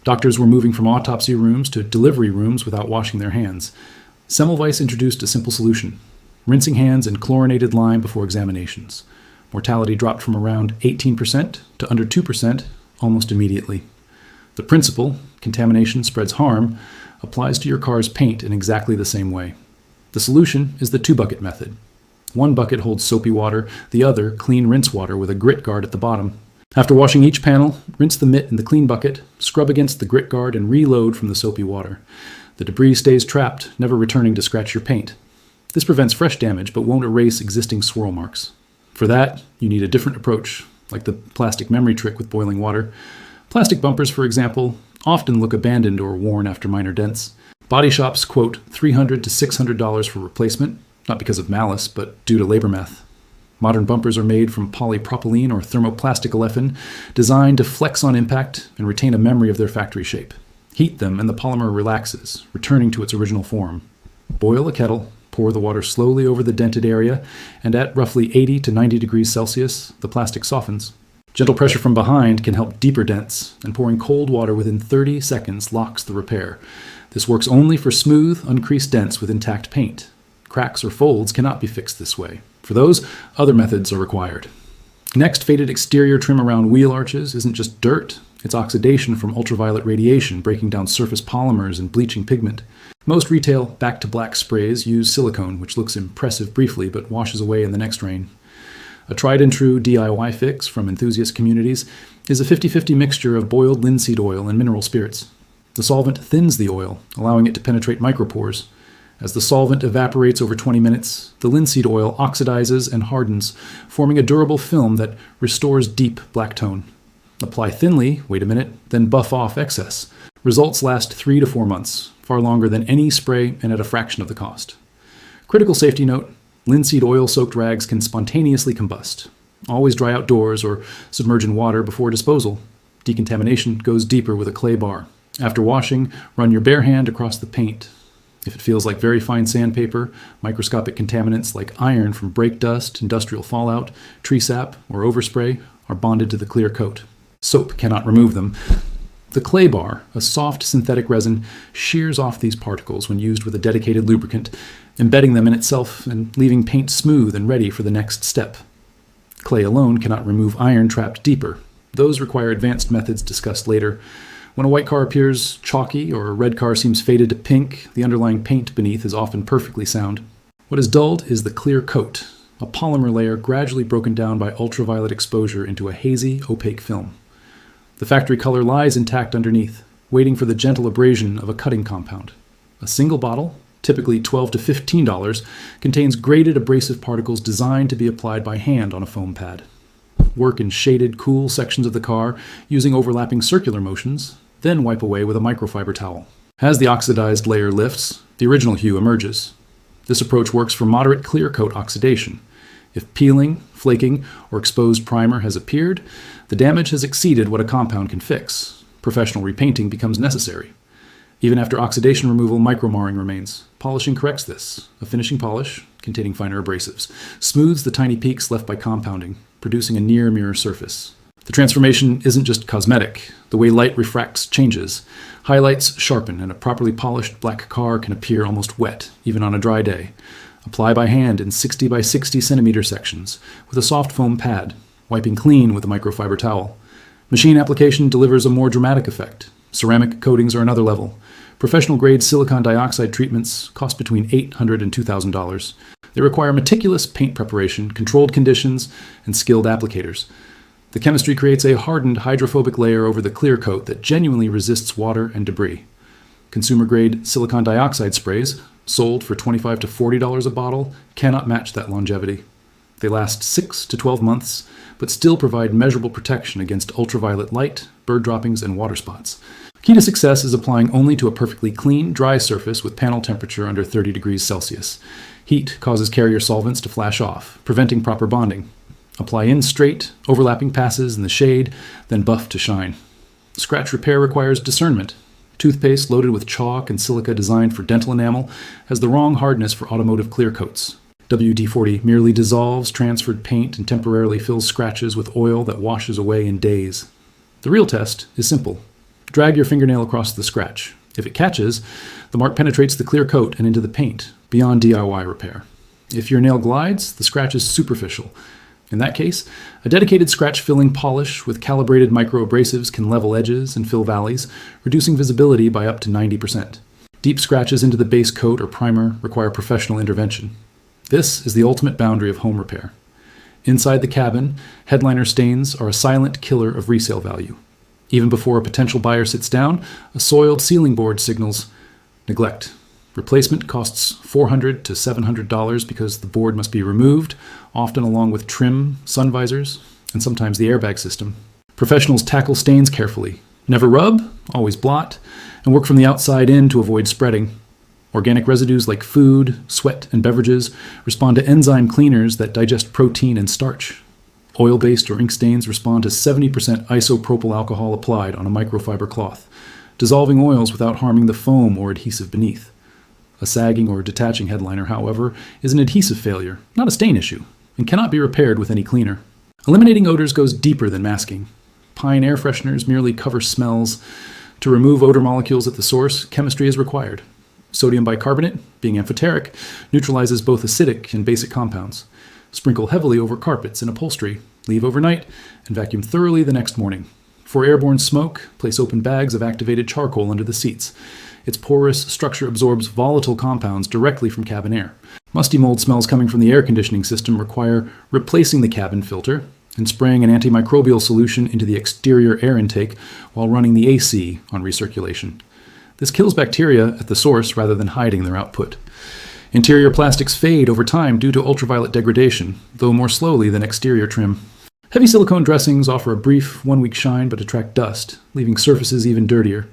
Doctors were moving from autopsy rooms to delivery rooms without washing their hands. Semmelweis introduced a simple solution: rinsing hands in chlorinated lime before examinations. Mortality dropped from around 18% to under 2% almost immediately. The principle, contamination spreads harm, applies to your car's paint in exactly the same way. The solution is the 2-bucket method. One bucket holds soapy water, the other clean rinse water with a grit guard at the bottom. After washing each panel, rinse the mitt in the clean bucket, scrub against the grit guard, and reload from the soapy water. The debris stays trapped, never returning to scratch your paint. This prevents fresh damage but won't erase existing swirl marks. For that, you need a different approach, like the plastic memory trick with boiling water. Plastic bumpers, for example, often look abandoned or worn after minor dents. Body shops quote $300 to $600 for replacement, not because of malice, but due to labor math. Modern bumpers are made from polypropylene or thermoplastic olefin, designed to flex on impact and retain a memory of their factory shape. Heat them and the polymer relaxes, returning to its original form. Boil a kettle, pour the water slowly over the dented area, and at roughly 80 to 90 degrees Celsius, the plastic softens. Gentle pressure from behind can help deeper dents, and pouring cold water within 30 seconds locks the repair. This works only for smooth, uncreased dents with intact paint. Cracks or folds cannot be fixed this way. For those, other methods are required. Next, faded exterior trim around wheel arches isn't just dirt, it's oxidation from ultraviolet radiation breaking down surface polymers and bleaching pigment. Most retail back-to-black sprays use silicone, which looks impressive briefly but washes away in the next rain. A tried-and-true DIY fix from enthusiast communities is a 50-50 mixture of boiled linseed oil and mineral spirits. The solvent thins the oil, allowing it to penetrate micropores. As the solvent evaporates over 20 minutes, the linseed oil oxidizes and hardens, forming a durable film that restores deep black tone. Apply thinly, wait a minute, then buff off excess. Results last 3 to 4 months, far longer than any spray and at a fraction of the cost. Critical safety note: linseed oil-soaked rags can spontaneously combust. Always dry outdoors or submerge in water before disposal. Decontamination goes deeper with a clay bar. After washing, run your bare hand across the paint. If it feels like very fine sandpaper, microscopic contaminants like iron from brake dust, industrial fallout, tree sap, or overspray are bonded to the clear coat. Soap cannot remove them. The clay bar, a soft synthetic resin, shears off these particles when used with a dedicated lubricant, embedding them in itself and leaving paint smooth and ready for the next step. Clay alone cannot remove iron trapped deeper. Those require advanced methods discussed later. When a white car appears chalky or a red car seems faded to pink, the underlying paint beneath is often perfectly sound. What is dulled is the clear coat, a polymer layer gradually broken down by ultraviolet exposure into a hazy, opaque film. The factory color lies intact underneath, waiting for the gentle abrasion of a cutting compound. A single bottle, typically $12 to $15, contains graded abrasive particles designed to be applied by hand on a foam pad. Work in shaded, cool sections of the car using overlapping circular motions, then wipe away with a microfiber towel. As the oxidized layer lifts, the original hue emerges. This approach works for moderate clear coat oxidation. If peeling, flaking, or exposed primer has appeared, the damage has exceeded what a compound can fix. Professional repainting becomes necessary. Even after oxidation removal, micromarring remains. Polishing corrects this. A finishing polish, containing finer abrasives, smooths the tiny peaks left by compounding, producing a near-mirror surface. The transformation isn't just cosmetic. The way light refracts changes. Highlights sharpen, and a properly polished black car can appear almost wet, even on a dry day. Apply by hand in 60 by 60 centimeter sections, with a soft foam pad, wiping clean with a microfiber towel. Machine application delivers a more dramatic effect. Ceramic coatings are another level. Professional-grade silicon dioxide treatments cost between $800 and $2,000. They require meticulous paint preparation, controlled conditions, and skilled applicators. The chemistry creates a hardened hydrophobic layer over the clear coat that genuinely resists water and debris. Consumer-grade silicon dioxide sprays, sold for $25 to $40 a bottle, cannot match that longevity. They last 6 to 12 months, but still provide measurable protection against ultraviolet light, bird droppings, and water spots. Key to success is applying only to a perfectly clean, dry surface with panel temperature under 30 degrees Celsius. Heat causes carrier solvents to flash off, preventing proper bonding. Apply in straight, overlapping passes in the shade, then buff to shine. Scratch repair requires discernment. Toothpaste loaded with chalk and silica designed for dental enamel has the wrong hardness for automotive clear coats. WD-40 merely dissolves transferred paint and temporarily fills scratches with oil that washes away in days. The real test is simple. Drag your fingernail across the scratch. If it catches, the mark penetrates the clear coat and into the paint, beyond DIY repair. If your nail glides, the scratch is superficial. In that case, a dedicated scratch-filling polish with calibrated microabrasives can level edges and fill valleys, reducing visibility by up to 90%. Deep scratches into the base coat or primer require professional intervention. This is the ultimate boundary of home repair. Inside the cabin, headliner stains are a silent killer of resale value. Even before a potential buyer sits down, a soiled ceiling board signals neglect. Replacement costs $400 to $700 because the board must be removed, often along with trim, sun visors, and sometimes the airbag system. Professionals tackle stains carefully. Never rub, always blot, and work from the outside in to avoid spreading. Organic residues like food, sweat, and beverages respond to enzyme cleaners that digest protein and starch. Oil-based or ink stains respond to 70% isopropyl alcohol applied on a microfiber cloth, dissolving oils without harming the foam or adhesive beneath. A sagging or detaching headliner, however, is an adhesive failure, not a stain issue, and cannot be repaired with any cleaner. Eliminating odors goes deeper than masking. Pine air fresheners merely cover smells. To remove odor molecules at the source, chemistry is required. Sodium bicarbonate, being amphoteric, neutralizes both acidic and basic compounds. Sprinkle heavily over carpets and upholstery, leave overnight, and vacuum thoroughly the next morning. For airborne smoke, place open bags of activated charcoal under the seats. Its porous structure absorbs volatile compounds directly from cabin air. Musty mold smells coming from the air conditioning system require replacing the cabin filter and spraying an antimicrobial solution into the exterior air intake while running the AC on recirculation. This kills bacteria at the source rather than hiding their output. Interior plastics fade over time due to ultraviolet degradation, though more slowly than exterior trim. Heavy silicone dressings offer a brief, one-week shine but attract dust, leaving surfaces even dirtier.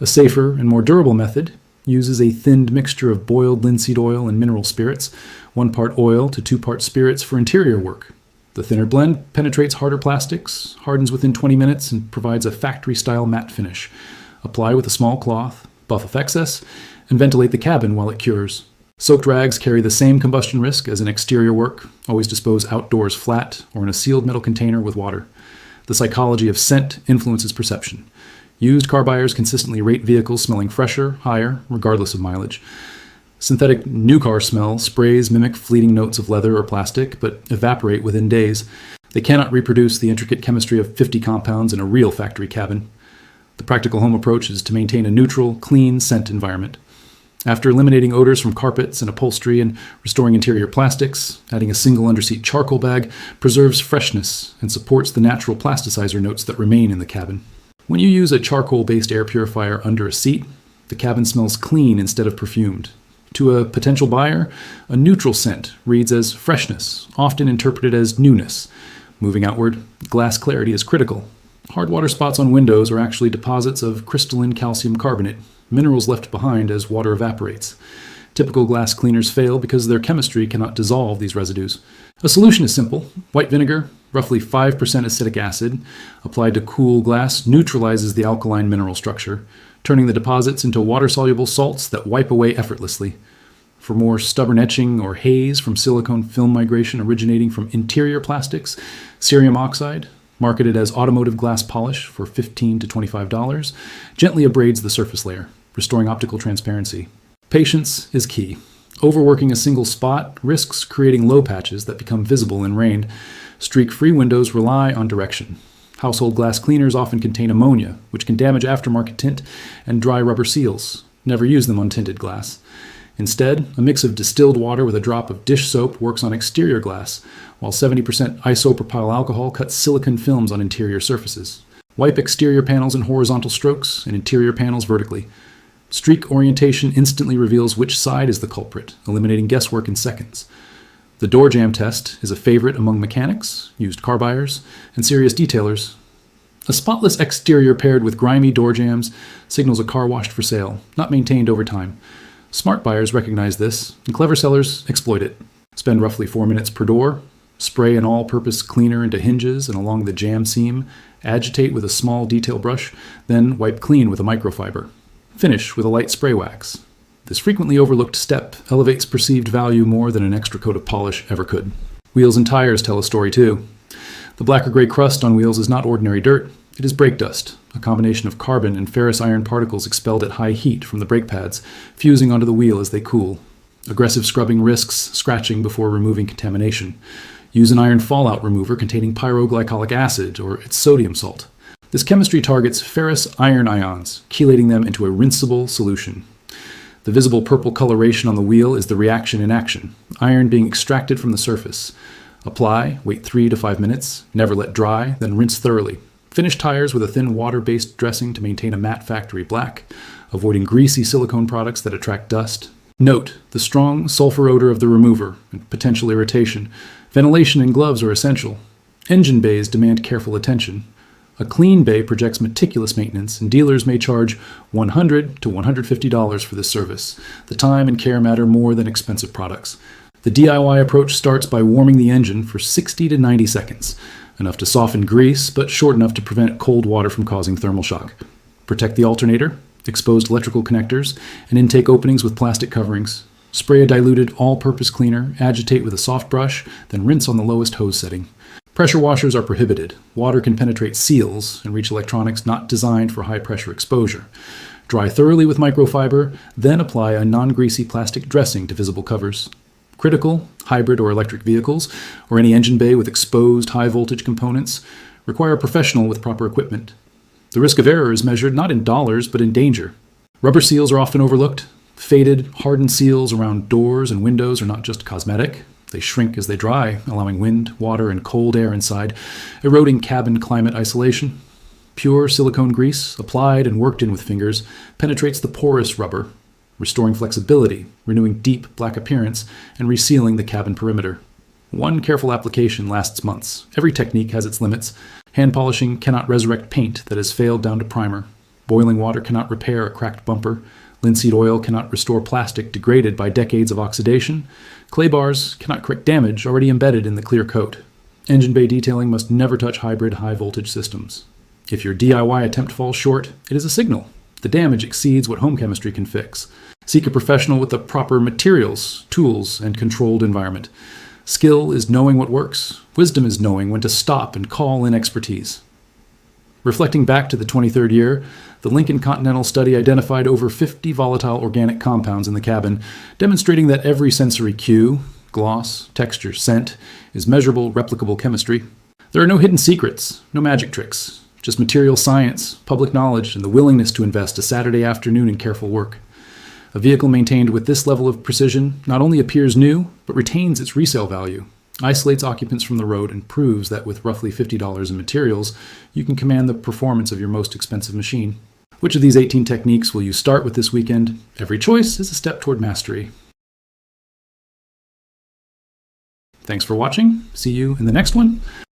A safer and more durable method uses a thinned mixture of boiled linseed oil and mineral spirits, 1 part oil to 2 part spirits for interior work. The thinner blend penetrates harder plastics, hardens within 20 minutes, and provides a factory-style matte finish. Apply with a small cloth, buff off excess, and ventilate the cabin while it cures. Soaked rags carry the same combustion risk as in exterior work. Always dispose outdoors flat or in a sealed metal container with water. The psychology of scent influences perception. Used car buyers consistently rate vehicles smelling fresher, higher, regardless of mileage. Synthetic new car smell sprays mimic fleeting notes of leather or plastic, but evaporate within days. They cannot reproduce the intricate chemistry of 50 compounds in a real factory cabin. The practical home approach is to maintain a neutral, clean scent environment. After eliminating odors from carpets and upholstery and restoring interior plastics, adding a single underseat charcoal bag preserves freshness and supports the natural plasticizer notes that remain in the cabin. When you use a charcoal-based air purifier under a seat, the cabin smells clean instead of perfumed. To a potential buyer, a neutral scent reads as freshness, often interpreted as newness. Moving outward, glass clarity is critical. Hard water spots on windows are actually deposits of crystalline calcium carbonate, minerals left behind as water evaporates. Typical glass cleaners fail because their chemistry cannot dissolve these residues. A solution is simple. White vinegar, roughly 5% acetic acid, applied to cool glass neutralizes the alkaline mineral structure, turning the deposits into water-soluble salts that wipe away effortlessly. For more stubborn etching or haze from silicone film migration originating from interior plastics, cerium oxide, marketed as automotive glass polish for $15 to $25, gently abrades the surface layer, restoring optical transparency. Patience is key. Overworking a single spot risks creating low patches that become visible in rain. Streak-free windows rely on direction. Household glass cleaners often contain ammonia, which can damage aftermarket tint, and dry rubber seals. Never use them on tinted glass. Instead, a mix of distilled water with a drop of dish soap works on exterior glass, while 70% isopropyl alcohol cuts silicone films on interior surfaces. Wipe exterior panels in horizontal strokes and interior panels vertically. Streak orientation instantly reveals which side is the culprit, eliminating guesswork in seconds. The door jamb test is a favorite among mechanics, used car buyers, and serious detailers. A spotless exterior paired with grimy door jambs signals a car washed for sale, not maintained over time. Smart buyers recognize this, and clever sellers exploit it. Spend roughly 4 minutes per door, spray an all-purpose cleaner into hinges and along the jamb seam, agitate with a small detail brush, then wipe clean with a microfiber. Finish with a light spray wax. This frequently overlooked step elevates perceived value more than an extra coat of polish ever could. Wheels and tires tell a story too. The black or gray crust on wheels is not ordinary dirt, it is brake dust, a combination of carbon and ferrous iron particles expelled at high heat from the brake pads, fusing onto the wheel as they cool. Aggressive scrubbing risks scratching before removing contamination. Use an iron fallout remover containing pyroglycolic acid or its sodium salt. This chemistry targets ferrous iron ions, chelating them into a rinsable solution. The visible purple coloration on the wheel is the reaction in action, iron being extracted from the surface. Apply, wait 3 to 5 minutes, never let dry, then rinse thoroughly. Finish tires with a thin water-based dressing to maintain a matte factory black, avoiding greasy silicone products that attract dust. Note the strong sulfur odor of the remover and potential irritation. Ventilation and gloves are essential. Engine bays demand careful attention. A clean bay projects meticulous maintenance, and dealers may charge $100 to $150 for this service. The time and care matter more than expensive products. The DIY approach starts by warming the engine for 60 to 90 seconds, enough to soften grease, but short enough to prevent cold water from causing thermal shock. Protect the alternator, exposed electrical connectors, and intake openings with plastic coverings. Spray a diluted all-purpose cleaner, agitate with a soft brush, then rinse on the lowest hose setting. Pressure washers are prohibited. Water can penetrate seals and reach electronics not designed for high-pressure exposure. Dry thoroughly with microfiber, then apply a non-greasy plastic dressing to visible covers. Critical, hybrid or electric vehicles, or any engine bay with exposed high-voltage components, require a professional with proper equipment. The risk of error is measured not in dollars, but in danger. Rubber seals are often overlooked. Faded, hardened seals around doors and windows are not just cosmetic. They shrink as they dry, allowing wind, water, and cold air inside, eroding cabin climate isolation. Pure silicone grease, applied and worked in with fingers, penetrates the porous rubber, restoring flexibility, renewing deep black appearance, and resealing the cabin perimeter. One careful application lasts months. Every technique has its limits. Hand polishing cannot resurrect paint that has failed down to primer. Boiling water cannot repair a cracked bumper. Linseed oil cannot restore plastic degraded by decades of oxidation. Clay bars cannot correct damage already embedded in the clear coat. Engine bay detailing must never touch hybrid high-voltage systems. If your DIY attempt falls short, it is a signal. The damage exceeds what home chemistry can fix. Seek a professional with the proper materials, tools, and controlled environment. Skill is knowing what works. Wisdom is knowing when to stop and call in expertise. Reflecting back to the 23rd year, the Lincoln Continental study identified over 50 volatile organic compounds in the cabin, demonstrating that every sensory cue, gloss, texture, scent, is measurable, replicable chemistry. There are no hidden secrets, no magic tricks, just material science, public knowledge, and the willingness to invest a Saturday afternoon in careful work. A vehicle maintained with this level of precision not only appears new, but retains its resale value, isolates occupants from the road, and proves that with roughly $50 in materials, you can command the performance of your most expensive machine. Which of these 18 techniques will you start with this weekend? Every choice is a step toward mastery. Thanks for watching. See you in the next one.